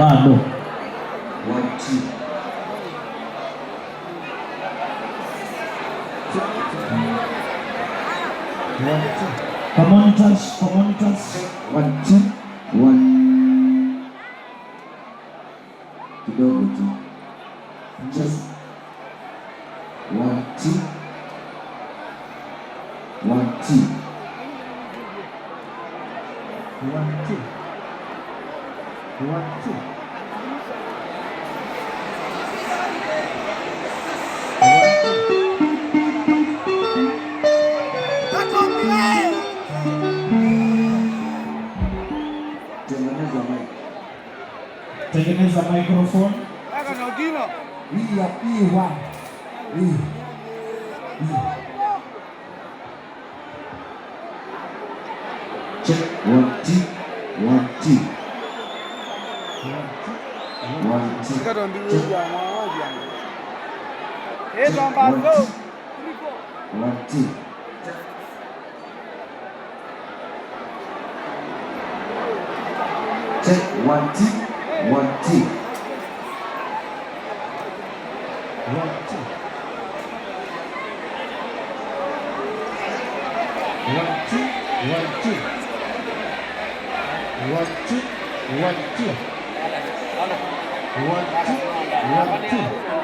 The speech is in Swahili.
Bado. 1 2. Come on, touch. 1 2 1. Kidogo tu. Just 1 2 1 2. 1 2. Tengeneza microphone. Check 1 2 1 2. 1 2. Check 1 2 1 2. Check 1 2 1 2. 1 2.